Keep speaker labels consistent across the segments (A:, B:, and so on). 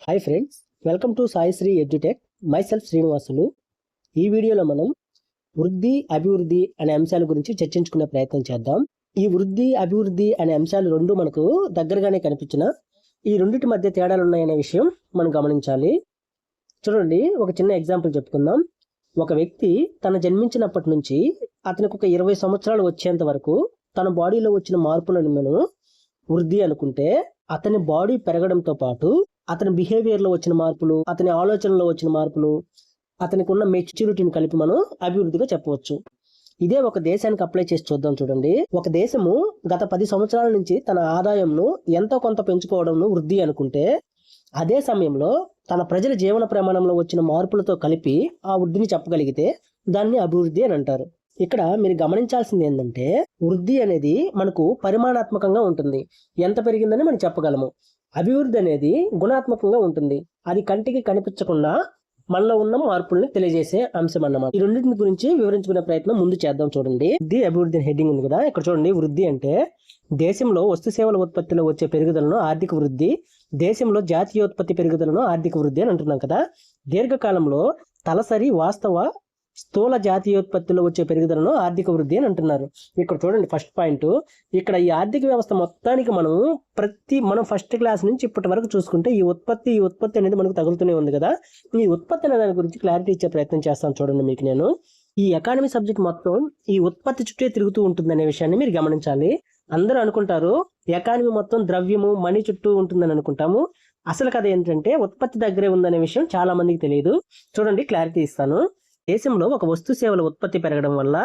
A: Hi friends, welcome to Sai Sri edutech. Myself Srinivasulu. ఈ వీడియోలో మనం వృద్ధి అభివృద్ధి అనే అంశాల గురించి చర్చించుకునే ప్రయత్నం చేద్దాం. ఈ వృద్ధి అభివృద్ధి అనే అంశాలు రెండు మనకు దగ్గరగానే కనిపించిన ఈ రెండింటి మధ్య తేడాలు ఉన్నాయనే విషయం మనం గమనించాలి. చూడండి, ఒక చిన్న ఎగ్జాంపుల్ చెప్పుకుందాం. ఒక వ్యక్తి తన జన్మించినప్పటి నుంచి అతనికి ఒక 20 సంవత్సరాలు వచ్చేంత వరకు తన బాడీలో వచ్చిన మార్పులను మనం వృద్ధి అనుకుంటే, అతని బాడీ పెరగడంతో పాటు అతని బిహేవియర్లో వచ్చిన మార్పులు, అతని ఆలోచనలో వచ్చిన మార్పులు, అతనికి ఉన్న మెచ్యూరిటీని కలిపి మనం అభివృద్ధిగా చెప్పవచ్చు. ఇదే ఒక దేశానికి అప్లై చేసి చూద్దాం. చూడండి, ఒక దేశము గత 10 సంవత్సరాల నుంచి తన ఆదాయంను ఎంతో కొంత పెంచుకోవడంను వృద్ధి అనుకుంటే, అదే సమయంలో తన ప్రజల జీవన ప్రమాణంలో వచ్చిన మార్పులతో కలిపి ఆ వృద్ధిని చెప్పగలిగితే దాన్ని అభివృద్ధి అని అంటారు. ఇక్కడ మీరు గమనించాల్సింది ఏంటంటే, వృద్ధి అనేది మనకు పరిమాణాత్మకంగా ఉంటుంది, ఎంత పెరిగిందని మనం చెప్పగలము. అభివృద్ధి అనేది గుణాత్మకంగా ఉంటుంది, అది కంటికి కనిపించకుండా మనలో ఉన్న మార్పుల్ని తెలియజేసే అంశం అన్నమాట. ఈ రెండింటిని గురించి వివరించుకునే ప్రయత్నం ముందు చేద్దాం. చూడండి, వృద్ధి అభివృద్ధి హెడ్డింగ్ ఉంది కదా, ఇక్కడ చూడండి. వృద్ధి అంటే దేశంలో వస్తు సేవల ఉత్పత్తిలో వచ్చే పెరుగుదలను ఆర్థిక వృద్ధి, దేశంలో జాతీయోత్పత్తి పెరుగుదలను ఆర్థిక వృద్ధి అని అంటున్నాం కదా. దీర్ఘకాలంలో తలసరి వాస్తవ స్థూల జాతీయోత్పత్తిలో వచ్చే పెరుగుదలను ఆర్థిక వృద్ధి అని అంటున్నారు. ఇక్కడ చూడండి, ఫస్ట్ పాయింట్. ఇక్కడ ఈ ఆర్థిక వ్యవస్థ మొత్తానికి మనం ఫస్ట్ క్లాస్ నుంచి ఇప్పటి వరకు చూసుకుంటే ఈ ఉత్పత్తి అనేది మనకు తగులుతూనే ఉంది కదా. ఈ ఉత్పత్తి అనే దాని గురించి క్లారిటీ ఇచ్చే ప్రయత్నం చేస్తాను. చూడండి, మీకు నేను ఈ ఎకానమీ సబ్జెక్ట్ మొత్తం ఈ ఉత్పత్తి చుట్టే తిరుగుతూ ఉంటుంది అనే విషయాన్ని మీరు గమనించాలి. అందరూ అనుకుంటారు ఎకానమీ మొత్తం ద్రవ్యము, మనీ చుట్టూ ఉంటుందని అనుకుంటాము. అసలు కథ ఏంటంటే ఉత్పత్తి దగ్గరే ఉందనే విషయం చాలా మందికి తెలియదు. చూడండి, క్లారిటీ ఇస్తాను. దేశంలో ఒక వస్తు సేవల ఉత్పత్తి పెరగడం వల్ల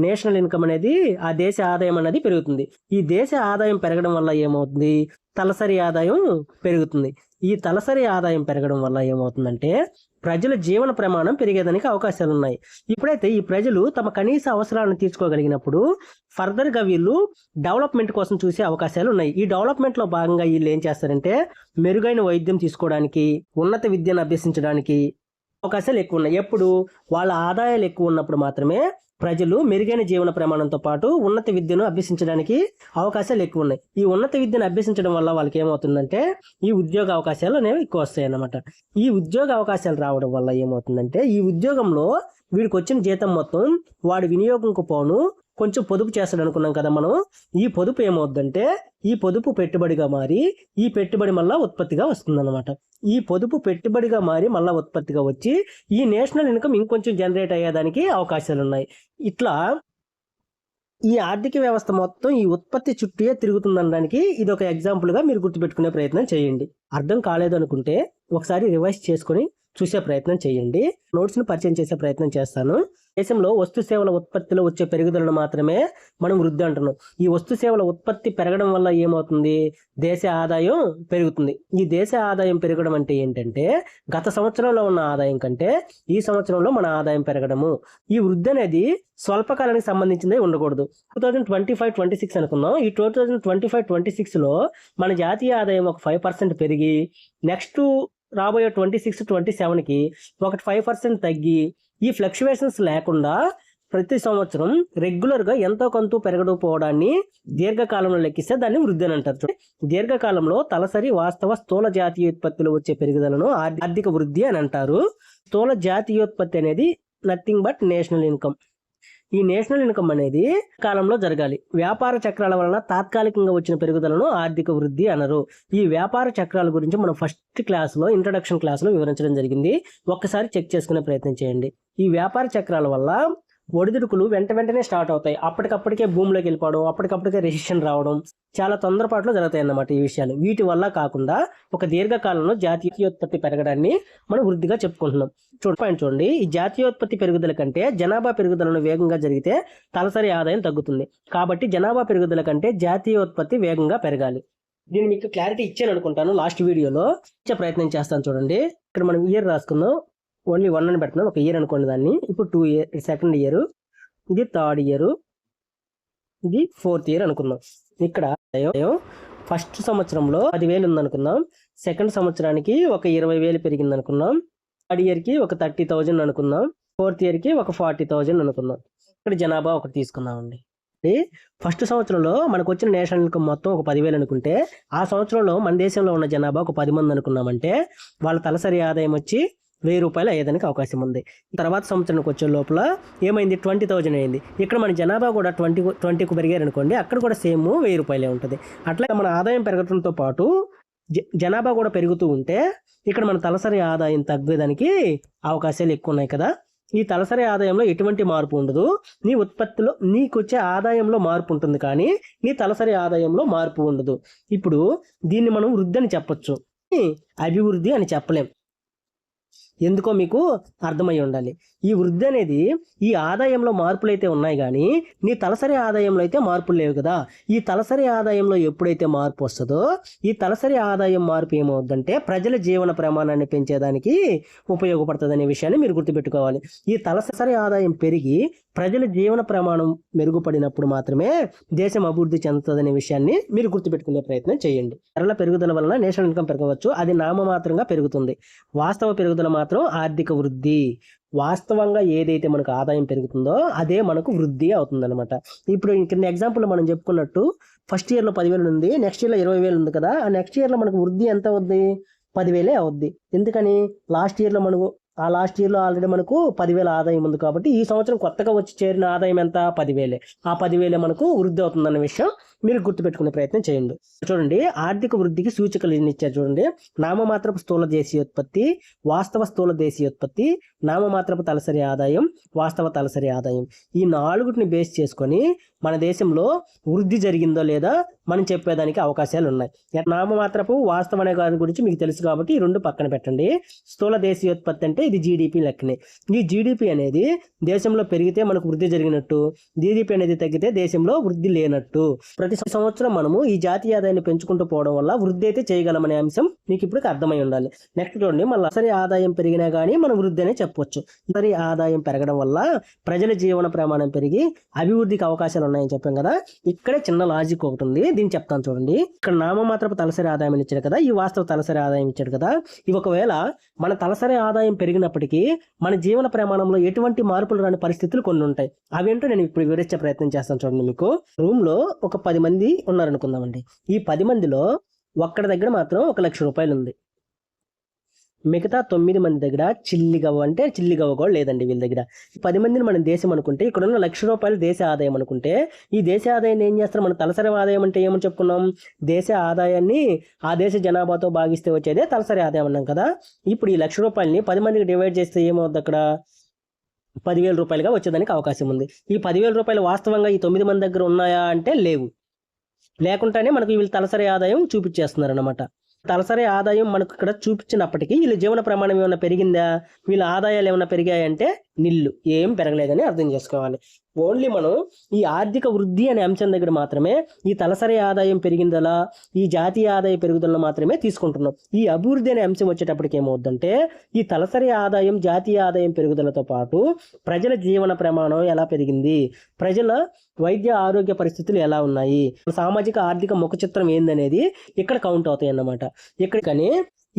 A: నేషనల్ ఇన్కమ్ అనేది, ఆ దేశ ఆదాయం అనేది పెరుగుతుంది. ఈ దేశ ఆదాయం పెరగడం వల్ల ఏమవుతుంది? తలసరి ఆదాయం పెరుగుతుంది. ఈ తలసరి ఆదాయం పెరగడం వల్ల ఏమవుతుందంటే ప్రజల జీవన ప్రమాణం పెరిగేదానికి అవకాశాలు ఉన్నాయి. ఇప్పుడైతే ఈ ప్రజలు తమ కనీస అవసరాలను తీర్చుకోగలిగినప్పుడు ఫర్దర్గా వీళ్ళు డెవలప్మెంట్ కోసం చూసే అవకాశాలు ఉన్నాయి. ఈ డెవలప్మెంట్ లో భాగంగా వీళ్ళు ఏం చేస్తారంటే మెరుగైన వైద్యం తీసుకోవడానికి, ఉన్నత విద్యను అభ్యసించడానికి అవకాశాలు ఎక్కువ ఉన్నాయి. ఎప్పుడు? వాళ్ళ ఆదాయాలు ఎక్కువ ఉన్నప్పుడు మాత్రమే ప్రజలు మెరుగైన జీవన ప్రమాణంతో పాటు ఉన్నత విద్యను అభ్యసించడానికి అవకాశాలు ఎక్కువ ఉన్నాయి. ఈ ఉన్నత విద్యను అభ్యసించడం వల్ల వాళ్ళకి ఏమవుతుందంటే ఈ ఉద్యోగ అవకాశాలు అనేవి ఎక్కువ వస్తాయి అన్నమాట. ఈ ఉద్యోగ అవకాశాలు రావడం వల్ల ఏమవుతుందంటే ఈ ఉద్యోగంలో వీడికి వచ్చిన జీతం మొత్తం వాడి వినియోగంకు పోను కొంచెం పొదుపు చేస్తాడు అనుకున్నాం కదా మనం. ఈ పొదుపు ఏమవుద్దంటే ఈ పొదుపు పెట్టుబడిగా మారి ఈ పెట్టుబడి మళ్ళా ఉత్పత్తిగా వస్తుందన్నమాట. ఈ పొదుపు పెట్టుబడిగా మారి మళ్ళా ఉత్పత్తిగా వచ్చి ఈ నేషనల్ ఇన్కమ్ ఇంకొంచెం జనరేట్ అయ్యేదానికి అవకాశాలు ఉన్నాయి. ఇట్లా ఈ ఆర్థిక వ్యవస్థ మొత్తం ఈ ఉత్పత్తి చుట్టూ తిరుగుతుందనడానికి ఇది ఒక ఎగ్జాంపుల్గా మీరు గుర్తుపెట్టుకునే ప్రయత్నం చేయండి. అర్థం కాలేదు అనుకుంటే ఒకసారి రివైజ్ చేసుకొని చూసే ప్రయత్నం చేయండి. నోట్స్ను పరిచయం చేసే ప్రయత్నం చేస్తాను. దేశంలో వస్తు సేవల ఉత్పత్తిలో వచ్చే పెరుగుదలను మాత్రమే మనం వృద్ధి అంటున్నాం. ఈ వస్తు సేవల ఉత్పత్తి పెరగడం వల్ల ఏమవుతుంది? దేశ ఆదాయం పెరుగుతుంది. ఈ దేశ ఆదాయం పెరగడం అంటే ఏంటంటే గత సంవత్సరంలో ఉన్న ఆదాయం కంటే ఈ సంవత్సరంలో మన ఆదాయం పెరగడము. ఈ వృద్ధి అనేది స్వల్పకాలానికి సంబంధించిందే ఉండకూడదు. 2025-26 అనుకున్నాం. ఈ 2025-26లో మన జాతీయ ఆదాయం ఒక 5% పెరిగి నెక్స్ట్ రాబోయే 26-27కి ఒక 5% తగ్గి ఈ ఫ్లక్చువేషన్స్ లేకుండా ప్రతి సంవత్సరం రెగ్యులర్గా ఎంతో కొంత పెరగకపోవడాన్ని దీర్ఘకాలంలో లెక్కిస్తే దాన్ని వృద్ధి అని అంటారు. దీర్ఘకాలంలో తలసరి వాస్తవ స్థూల జాతీయోత్పత్తిలో వచ్చే పెరుగుదలను ఆర్థిక వృద్ధి అని అంటారు. స్థూల జాతీయోత్పత్తి అనేది నథింగ్ బట్ నేషనల్ ఇన్కమ్. ఈ నేషనల్ ఇన్కమ్ అనేది కాలంలో జరగాలి. వ్యాపార చక్రాల వలన తాత్కాలికంగా వచ్చిన పెరుగుదలను ఆర్థిక వృద్ధి అనరు. ఈ వ్యాపార చక్రాల గురించి మనం ఫస్ట్ క్లాస్లో ఇంట్రడక్షన్ క్లాస్లో వివరించడం జరిగింది. ఒక్కసారి చెక్ చేసుకునే ప్రయత్నం చేయండి. ఈ వ్యాపార చక్రాల వల్ల ఒడిదుడుకులు వెంటనే స్టార్ట్ అవుతాయి. అప్పటికప్పటికే భూమిలోకి వెళ్ళిపోవడం, అప్పటికప్పటికే రెసిషన్ రావడం చాలా తొందరపాటులో జరుగుతాయి అన్నమాట ఈ విషయాలు. వీటి వల్ల కాకుండా ఒక దీర్ఘకాలంలో జాతీయోత్పత్తి పెరగడాన్ని మనం వృద్ధిగా చెప్పుకుంటున్నాం. చూడండి, ఈ జాతీయోత్పత్తి పెరుగుదల కంటే జనాభా పెరుగుదలను వేగంగా జరిగితే తలసరి ఆదాయం తగ్గుతుంది. కాబట్టి జనాభా పెరుగుదల కంటే జాతీయోత్పత్తి వేగంగా పెరగాలి. దీన్ని మీకు క్లారిటీ ఇచ్చాను అనుకుంటాను. లాస్ట్ వీడియోలో ఇచ్చే ప్రయత్నం చేస్తాను. చూడండి, ఇక్కడ మనం ఇయర్ రాసుకుందాం. ఓన్లీ 1 అని పెట్టినాం, ఒక ఇయర్ అనుకోండి దాన్ని. ఇప్పుడు 2 ఇయర్, సెకండ్ ఇయర్, ఇది థర్డ్ ఇయర్, ఇది 4th ఇయర్ అనుకుందాం. ఇక్కడ ఫస్ట్ సంవత్సరంలో 10,000 ఉందనుకుందాం. సెకండ్ సంవత్సరానికి ఒక 20,000 పెరిగింది అనుకున్నాం. థర్డ్ ఇయర్కి ఒక 30,000 అనుకుందాం. 4th ఇయర్కి ఒక 40,000 అనుకుందాం. ఇక్కడ జనాభా ఒకటి తీసుకుందామండి. ఫస్ట్ సంవత్సరంలో మనకు వచ్చిన నేషనల్ ఇన్కమ్ మొత్తం ఒక 10,000 అనుకుంటే, ఆ సంవత్సరంలో మన దేశంలో ఉన్న జనాభా ఒక 10 మంది అనుకున్నామంటే వాళ్ళ తలసరి ఆదాయం వచ్చి ₹1000 అయ్యేదానికి అవకాశం ఉంది. తర్వాత సంవత్సరానికి వచ్చే లోపల ఏమైంది, 20,000 అయింది. ఇక్కడ మన జనాభా కూడా 20కు పెరిగారు అనుకోండి, అక్కడ కూడా సేమ్ ₹1000 ఉంటుంది. అట్లా మన ఆదాయం పెరగడంతో పాటు జనాభా కూడా పెరుగుతూ ఉంటే ఇక్కడ మన తలసరి ఆదాయం తగ్గేదానికి అవకాశాలు ఎక్కువ ఉన్నాయి కదా. ఈ తలసరి ఆదాయంలో ఎటువంటి మార్పు ఉండదు. నీ ఉత్పత్తిలో నీకు వచ్చే ఆదాయంలో మార్పు ఉంటుంది, కానీ నీ తలసరి ఆదాయంలో మార్పు ఉండదు. ఇప్పుడు దీన్ని మనం వృద్ధి అని చెప్పొచ్చు, అభివృద్ధి అని చెప్పలేం. ఎందుకో మీకు అర్థమై ఉండాలి. ఈ వృద్ధి అనేది ఈ ఆదాయంలో మార్పులు అయితే ఉన్నాయి, కానీ నీ తలసరి ఆదాయంలో అయితే మార్పులు లేవు కదా. ఈ తలసరి ఆదాయంలో ఎప్పుడైతే మార్పు వస్తుందో, ఈ తలసరి ఆదాయం మార్పు ఏమవుద్దంటే ప్రజల జీవన ప్రమాణాన్ని పెంచేదానికి ఉపయోగపడుతుంది అనే విషయాన్ని మీరు గుర్తుపెట్టుకోవాలి. ఈ తలసరి ఆదాయం పెరిగి ప్రజల జీవన ప్రమాణం మెరుగుపడినప్పుడు మాత్రమే దేశం అభివృద్ధి చెందుతుందనే విషయాన్ని మీరు గుర్తుపెట్టుకునే ప్రయత్నం చేయండి. ధరల పెరుగుదల వలన నేషనల్ ఇన్కమ్ పెరగవచ్చు, అది నామమాత్రంగా పెరుగుతుంది. వాస్తవ పెరుగుదల మాత్రం ఆర్థిక వృద్ధి. వాస్తవంగా ఏదైతే మనకు ఆదాయం పెరుగుతుందో అదే మనకు వృద్ధి అవుతుంది అనమాట. ఇప్పుడు కింద ఎగ్జాంపుల్ మనం చెప్పుకున్నట్టు ఫస్ట్ ఇయర్లో 10,000 ఉంది, నెక్స్ట్ ఇయర్లో 20,000 ఉంది కదా. ఆ నెక్స్ట్ ఇయర్లో మనకు వృద్ధి ఎంత అవుద్ది, 10,000 అవుద్ది. ఎందుకని, లాస్ట్ ఇయర్లో ఆల్రెడీ మనకు 10,000 ఆదాయం ఉంది కాబట్టి ఈ సంవత్సరం కొత్తగా వచ్చి చేరిన ఆదాయం ఎంత, 10,000. ఆ 10,000 మనకు వృద్ధి అవుతుందన్న విషయం మీరు గుర్తుపెట్టుకునే ప్రయత్నం చేయండి. చూడండి, ఆర్థిక వృద్ధికి సూచికలు ఎన్ని ఇచ్చారు చూడండి. నామమాత్రపు స్థూల దేశీయోత్పత్తి, వాస్తవ స్థూల దేశీయోత్పత్తి, నామమాత్రపు తలసరి ఆదాయం, వాస్తవ తలసరి ఆదాయం. ఈ 4ని బేస్ చేసుకొని మన దేశంలో వృద్ధి జరిగిందో లేదా మనం చెప్పేదానికి అవకాశాలు ఉన్నాయి. నామమాత్రపు వాస్తవ అనే దాని గురించి మీకు తెలుసు కాబట్టి ఈ 2 పక్కన పెట్టండి. స్థూల దేశీయోత్పత్తి అంటే ఇది జీడిపి లెక్కనే. ఈ జీడిపి అనేది దేశంలో పెరిగితే మనకు వృద్ధి జరిగినట్టు, జీడిపి అనేది తగ్గితే దేశంలో వృద్ధి లేనట్టు. ప్రతి సంవత్సరం మనము ఈ జాతీయ ఆదాయాన్ని పెంచుకుంటూ పోవడం వల్ల వృద్ధి అయితే చేయగలమనే అంశం మీకు ఇప్పుడు అర్థమై ఉండాలి. నెక్స్ట్ చూడండి, మళ్ళీ సరి ఆదాయం పెరిగినా కానీ మనం వృద్ధి అనే చెప్పొచ్చు. సరి ఆదాయం పెరగడం వల్ల ప్రజల జీవన ప్రమాణం పెరిగి అభివృద్ధికి అవకాశాలు ఉన్నాయని చెప్పాం కదా. ఇక్కడే చిన్న లాజిక్ ఒకటి ఉంది, దీన్ని చెప్తాను చూడండి. ఇక్కడ నామమాత్రపు తలసరి ఆదాయం ఇచ్చాడు కదా, ఈ వాస్తవ తలసరి ఆదాయం ఇచ్చాడు కదా. ఇవి ఒకవేళ మన తలసరి ఆదాయం పెరిగినప్పటికీ మన జీవన ప్రమాణంలో ఎటువంటి మార్పులు రాని పరిస్థితులు కొన్ని ఉంటాయి. అవేంటో నేను ఇప్పుడు వివరించే ప్రయత్నం చేస్తాను చూడండి. మీకు రూమ్ లో ఒక 10 మంది ఉన్నారనుకుందామండి. ఈ 10 మందిలో ఒక్కడి దగ్గర మాత్రం ₹1,00,000 ఉంది. మిగతా 9 మంది దగ్గర చిల్లిగవ్వ కూడా లేదండి వీళ్ళ దగ్గర. 10 మందిని మన దేశం అనుకుంటే, ఇక్కడ ఉన్న ₹1,00,000 దేశ ఆదాయం అనుకుంటే, ఈ దేశ ఆదాయాన్ని ఏం చేస్తారు, మన తలసరి ఆదాయం అంటే ఏమని చెప్పుకున్నాం, దేశ ఆదాయాన్ని ఆ దేశ జనాభాతో భాగిస్తే వచ్చేదే తలసరి ఆదాయం అన్నాం కదా. ఇప్పుడు ఈ ₹1,00,000ని 10 మందికి డివైడ్ చేస్తే ఏమవుద్ది, అక్కడ ₹10,000 వచ్చేదానికి అవకాశం ఉంది. ఈ ₹10,000 వాస్తవంగా ఈ 9 మంది దగ్గర ఉన్నాయా అంటే లేవు. లేకుండానే మనకు వీళ్ళు తలసరి ఆదాయం చూపించేస్తున్నారు అనమాట. తలసరి ఆదాయం మనకు ఇక్కడ చూపించినప్పటికీ వీళ్ళ జీవన ప్రమాణం ఏమైనా పెరిగిందా, వీళ్ళ ఆదాయాలు ఏమైనా పెరిగాయంటే నిల్లు, ఏం పెరగలేదని అర్థం చేసుకోవాలి. ఓన్లీ మనం ఈ ఆర్థిక వృద్ధి అనే అంశం దగ్గర మాత్రమే ఈ తలసరి ఆదాయం పెరిగిందలా, ఈ జాతీయ ఆదాయ పెరుగుదల మాత్రమే తీసుకుంటున్నాం. ఈ అభివృద్ధి అనే అంశం వచ్చేటప్పటికి ఏమవుద్దంటే ఈ తలసరి ఆదాయం జాతీయ ఆదాయం పెరుగుదలతో పాటు ప్రజల జీవన ప్రమాణం ఎలా పెరిగింది, ప్రజల వైద్య ఆరోగ్య పరిస్థితులు ఎలా ఉన్నాయి, సామాజిక ఆర్థిక ముఖ చిత్రం ఏందనేది ఇక్కడ కౌంట్ అవుతాయి అన్నమాట. ఇక్కడికని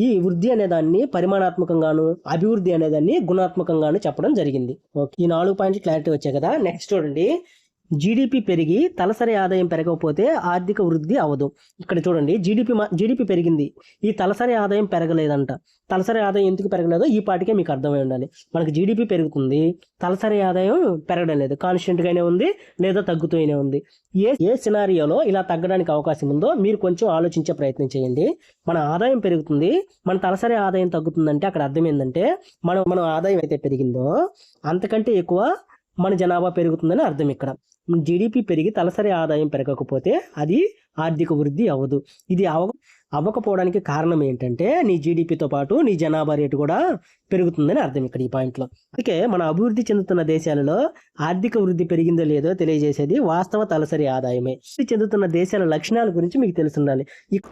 A: ఈ వృద్ధి అనే దాన్ని పరిమాణాత్మకంగాను, అభివృద్ధి అనేదాన్ని గుణాత్మకంగాను చెప్పడం జరిగింది. ఓకే, ఈ 4 పాయింట్లు క్లారిటీ వచ్చాయి కదా. నెక్స్ట్ చూడండి, జీడిపి పెరిగి తలసరి ఆదాయం పెరగకపోతే ఆర్థిక వృద్ధి అవ్వదు. ఇక్కడ చూడండి, జీడిపి పెరిగింది, ఈ తలసరి ఆదాయం పెరగలేదంట. తలసరి ఆదాయం ఎందుకు పెరగలేదో ఈ పాటికే మీకు అర్థమై ఉండాలి. మనకి జీడిపి పెరుగుతుంది, తలసరి ఆదాయం పెరగడం లేదు, కాన్స్టెంట్గానే ఉంది లేదా తగ్గుతూనే ఉంది. ఏ సినారియోలో ఇలా తగ్గడానికి అవకాశం ఉందో మీరు కొంచెం ఆలోచించే ప్రయత్నం చేయండి. మన ఆదాయం పెరుగుతుంది, మన తలసరి ఆదాయం తగ్గుతుందంటే అక్కడ అర్థం ఏంటంటే మన ఆదాయం అయితే పెరిగిందో అంతకంటే ఎక్కువ మన జనాభా పెరుగుతుందని అర్థం. ఇక్కడ జీడిపి పెరిగి తలసరి ఆదాయం పెరగకపోతే అది ఆర్థిక వృద్ధి అవ్వదు. ఇది అవ్వకపోవడానికి కారణం ఏంటంటే నీ జీడిపితో పాటు నీ జనాభా రేటు కూడా పెరుగుతుందని అర్థం ఇక్కడ ఈ పాయింట్లో. అందుకే మన అభివృద్ధి చెందుతున్న దేశాలలో ఆర్థిక వృద్ధి పెరిగిందో లేదో తెలియజేసేది వాస్తవ తలసరి ఆదాయమే. అభివృద్ధి చెందుతున్న దేశాల లక్షణాల గురించి మీకు తెలిసి ఉండాలి.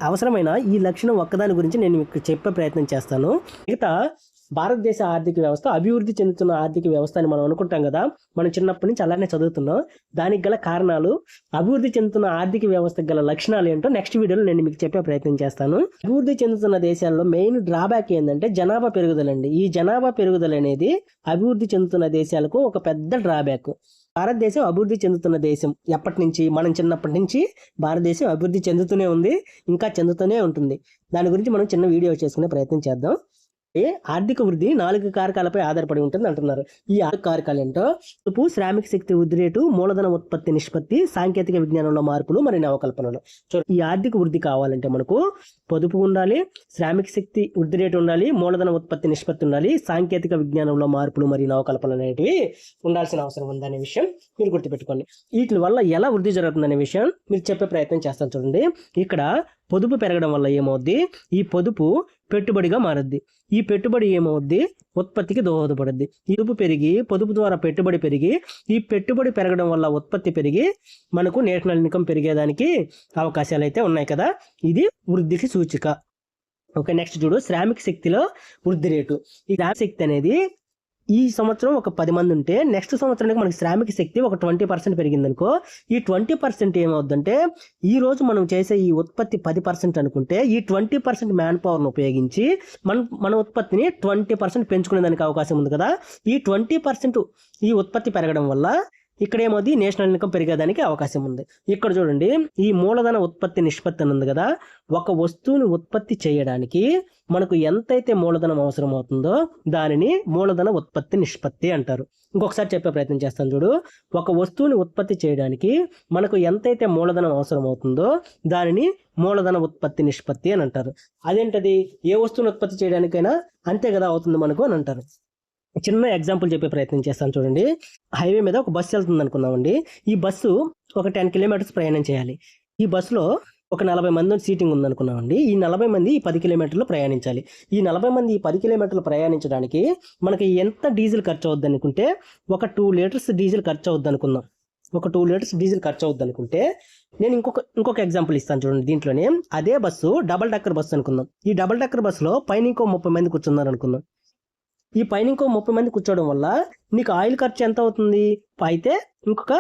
A: అవసరమైన ఈ లక్షణం ఒక్కదాని గురించి నేను మీకు చెప్పే ప్రయత్నం చేస్తాను. మిగతా భారతదేశ ఆర్థిక వ్యవస్థ అభివృద్ధి చెందుతున్న ఆర్థిక వ్యవస్థ అని మనం అనుకుంటాం కదా, మనం చిన్నప్పటి నుంచి అలానే చదువుతున్నాం. దానికి గల కారణాలు, అభివృద్ధి చెందుతున్న ఆర్థిక వ్యవస్థకు గల లక్షణాలు ఏంటో నెక్స్ట్ వీడియోలో నేను మీకు చెప్పే ప్రయత్నం చేస్తాను. అభివృద్ధి చెందుతున్న దేశాల్లో మెయిన్ డ్రాబ్యాక్ ఏంటంటే జనాభా పెరుగుదల అండి. ఈ జనాభా పెరుగుదల అనేది అభివృద్ధి చెందుతున్న దేశాలకు ఒక పెద్ద డ్రాబ్యాక్. భారతదేశం అభివృద్ధి చెందుతున్న దేశం. ఎప్పటి నుంచి? మనం చిన్నప్పటి నుంచి భారతదేశం అభివృద్ధి చెందుతూనే ఉంది, ఇంకా చెందుతూనే ఉంటుంది. దాని గురించి మనం చిన్న వీడియో చేసుకునే ప్రయత్నం చేద్దాం. ఆర్థిక వృద్ధి 4 కారకాలపై ఆధారపడి ఉంటుంది అంటున్నారు. ఈ 6 కారకాలు ఏంటో: పొదుపు, శ్రామిక శక్తి వృద్ధి రేటు, మూలధన ఉత్పత్తి నిష్పత్తి, సాంకేతిక విజ్ఞానంలో మార్పులు, మరి నవకల్పనలు. ఈ ఆర్థిక వృద్ధి కావాలంటే మనకు పొదుపు ఉండాలి, శ్రామిక శక్తి వృద్ధి రేటు ఉండాలి, మూలధన ఉత్పత్తి నిష్పత్తి ఉండాలి, సాంకేతిక విజ్ఞానంలో మార్పులు మరియు నవకల్పనలు అనేటివి ఉండాల్సిన అవసరం ఉందనే విషయం మీరు గుర్తుపెట్టుకోండి. వీటి వల్ల ఎలా వృద్ధి జరుగుతుందనే విషయం మీరు చెప్పే ప్రయత్నం చేస్తాను. చూడండి, ఇక్కడ పొదుపు పెరగడం వల్ల ఏమవుద్ది? ఈ పొదుపు పెట్టుబడిగా మారద్ది. ఈ పెట్టుబడి ఏమవుద్ది? ఉత్పత్తికి దోహదపడుద్ది. ఈ పొదుపు పెరిగి, పొదుపు ద్వారా పెట్టుబడి పెరిగి, ఈ పెట్టుబడి పెరగడం వల్ల ఉత్పత్తి పెరిగి మనకు నేషనల్ ఇన్కమ్ పెరిగేదానికి అవకాశాలు అయితే ఉన్నాయి కదా. ఇది వృద్ధికి సూచిక. ఓకే, నెక్స్ట్ చూడు, శ్రామిక శక్తిలో వృద్ధి రేటు. ఈ శ్రామిక శక్తి అనేది ఈ సంవత్సరం ఒక 10 మంది ఉంటే నెక్స్ట్ సంవత్సరానికి మనకి శ్రామిక శక్తి ఒక 20% పెరిగిందనుకో, ఈ 20% ఏమవుద్దంటే ఈ రోజు మనం చేసే ఈ ఉత్పత్తి 10% అనుకుంటే ఈ 20% మ్యాన్ పవర్ను ఉపయోగించి మన ఉత్పత్తిని 20% పెంచుకునే దానికి అవకాశం ఉంది కదా. ఈ 20% ఈ ఉత్పత్తి పెరగడం వల్ల ఇక్కడ ఏమవుతుంది? నేషనల్ ఇన్కమ్ పెరిగేదానికి అవకాశం ఉంది. ఇక్కడ చూడండి, ఈ మూలధన ఉత్పత్తి నిష్పత్తి అని ఉంది కదా. ఒక వస్తువుని ఉత్పత్తి చేయడానికి మనకు ఎంతైతే మూలధనం అవసరం అవుతుందో దానిని మూలధన ఉత్పత్తి నిష్పత్తి అంటారు. ఇంకొకసారి చెప్పే ప్రయత్నం చేస్తాను చూడు. ఒక వస్తువుని ఉత్పత్తి చేయడానికి మనకు ఎంతైతే మూలధనం అవసరం అవుతుందో దానిని మూలధన ఉత్పత్తి నిష్పత్తి అని అంటారు. అదేంటది? ఏ వస్తువుని ఉత్పత్తి చేయడానికైనా అంతే కదా అవుతుంది మనకు అని అంటారు. చిన్న ఎగ్జాంపుల్ చెప్పే ప్రయత్నం చేస్తాను చూడండి. హైవే మీద ఒక బస్సు వెళ్తుంది అనుకుందామండి. ఈ బస్సు ఒక 10 కిలోమీటర్స్ ప్రయాణం చేయాలి. ఈ బస్సులో ఒక 40 మంది సీటింగ్ ఉందనుకున్నామండి. ఈ 40 మంది ఈ 10 కిలోమీటర్లు ప్రయాణించాలి. ఈ 40 మంది ఈ 10 కిలోమీటర్లు ప్రయాణించడానికి మనకి ఎంత డీజిల్ ఖర్చు అవుద్ది అనుకుంటే ఒక 2 లీటర్స్ డీజిల్ ఖర్చు అవుద్ది అనుకుందాం. ఒక 2 లీటర్స్ డీజిల్ ఖర్చు అవుద్ది అనుకుంటే నేను ఇంకొక ఎగ్జాంపుల్ ఇస్తాను చూడండి. దీంట్లోనే అదే బస్సు డబల్ డెక్కర్ బస్సు అనుకుందాం. ఈ డబల్ డెక్కర్ బస్సులో పైన ఇంకో 30 మంది కూర్చున్నారు అనుకుందాం. ఈ పైన ఇంకో 30 మంది కూర్చోవడం వల్ల నీకు ఆయిల్ ఖర్చు ఎంత అవుతుంది? అయితే ఇంకొక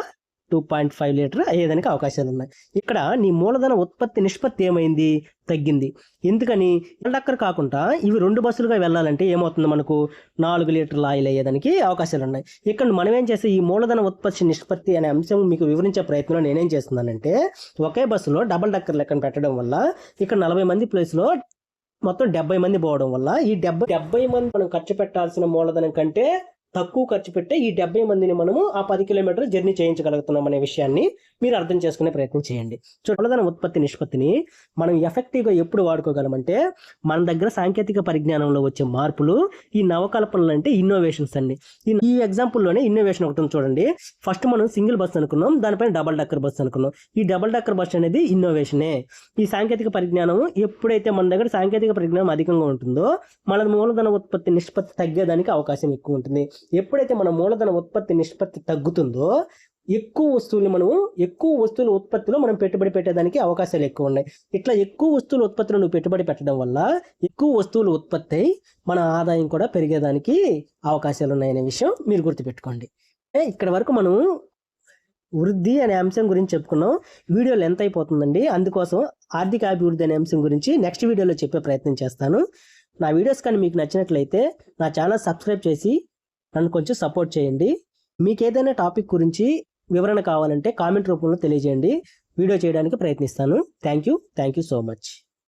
A: 2.5 లీటర్ అయ్యేదానికి అవకాశాలు ఉన్నాయి. ఇక్కడ నీ మూలధన ఉత్పత్తి నిష్పత్తి ఏమైంది? తగ్గింది. ఎందుకని? డక్కర్ కాకుండా ఇవి 2 బస్సులుగా వెళ్ళాలంటే ఏమవుతుంది? మనకు 4 లీటర్ల ఆయిల్ అయ్యేదానికి అవకాశాలు ఉన్నాయి. ఇక్కడ మనం ఏం చేస్తే ఈ మూలధన ఉత్పత్తి నిష్పత్తి అనే అంశం మీకు వివరించే ప్రయత్నంలో నేనేం చేస్తున్నానంటే, ఒకే బస్సులో డబల్ డక్కర్ లెక్కన పెట్టడం వల్ల ఇక్కడ 40 మంది ప్లేస్లో మొత్తం 70 మంది పోవడం వల్ల ఈ 70 మంది మనం ఖర్చు పెట్టాల్సిన మూలధనం కంటే తక్కువ ఖర్చు పెట్టే ఈ 70 మందిని మనము ఆ 10 కిలోమీటర్లు జర్నీ చేయించగలుగుతున్నాం అనే విషయాన్ని మీరు అర్థం చేసుకునే ప్రయత్నం చేయండి. మూలధన ఉత్పత్తి నిష్పత్తిని మనం ఎఫెక్టివ్గా ఎప్పుడు వాడుకోగలమంటే మన దగ్గర సాంకేతిక పరిజ్ఞానంలో వచ్చే మార్పులు, ఈ నవకల్పనలు అంటే ఇన్నోవేషన్స్ అండి. ఈ ఎగ్జాంపుల్లోనే ఇన్నోవేషన్ ఒకటి చూడండి. ఫస్ట్ మనం సింగిల్ బస్ అనుకున్నాం, దానిపైన డబల్ డక్కర్ బస్ అనుకున్నాం. ఈ డబల్ డక్కర్ బస్ అనేది ఇన్నోవేషనే. ఈ సాంకేతిక పరిజ్ఞానం ఎప్పుడైతే మన దగ్గర సాంకేతిక పరిజ్ఞానం అధికంగా ఉంటుందో మన మూలధన ఉత్పత్తి నిష్పత్తి తగ్గేదానికి అవకాశం ఎక్కువ ఉంటుంది. ఎప్పుడైతే మన మూలధన ఉత్పత్తి నిష్పత్తి తగ్గుతుందో ఎక్కువ వస్తువుల ఉత్పత్తిలో మనం పెట్టుబడి పెట్టేదానికి అవకాశాలు ఎక్కువ ఉన్నాయి. ఇట్లా ఎక్కువ వస్తువుల ఉత్పత్తిలో నువ్వు పెట్టుబడి పెట్టడం వల్ల ఎక్కువ వస్తువులు ఉత్పత్తి అయి మన ఆదాయం కూడా పెరిగేదానికి అవకాశాలు ఉన్నాయనే విషయం మీరు గుర్తుపెట్టుకోండి. ఇక్కడ వరకు మనం వృద్ధి అనే అంశం గురించి చెప్పుకున్నాం. వీడియో లెంత్ అయిపోతుందండి. అందుకోసం ఆర్థిక అభివృద్ధి అనే అంశం గురించి నెక్స్ట్ వీడియోలో చెప్పే ప్రయత్నం చేస్తాను. నా వీడియోస్ కానీ మీకు నచ్చినట్లయితే నా ఛానల్ సబ్స్క్రైబ్ చేసి నన్ను కొంచెం సపోర్ట్ చేయండి. మీకు ఏదైనా టాపిక్ గురించి వివరణ కావాలంటే కామెంట్ రూపంలో తెలియజేయండి. వీడియో చేయడానికి ప్రయత్నిస్తాను. Thank you so much.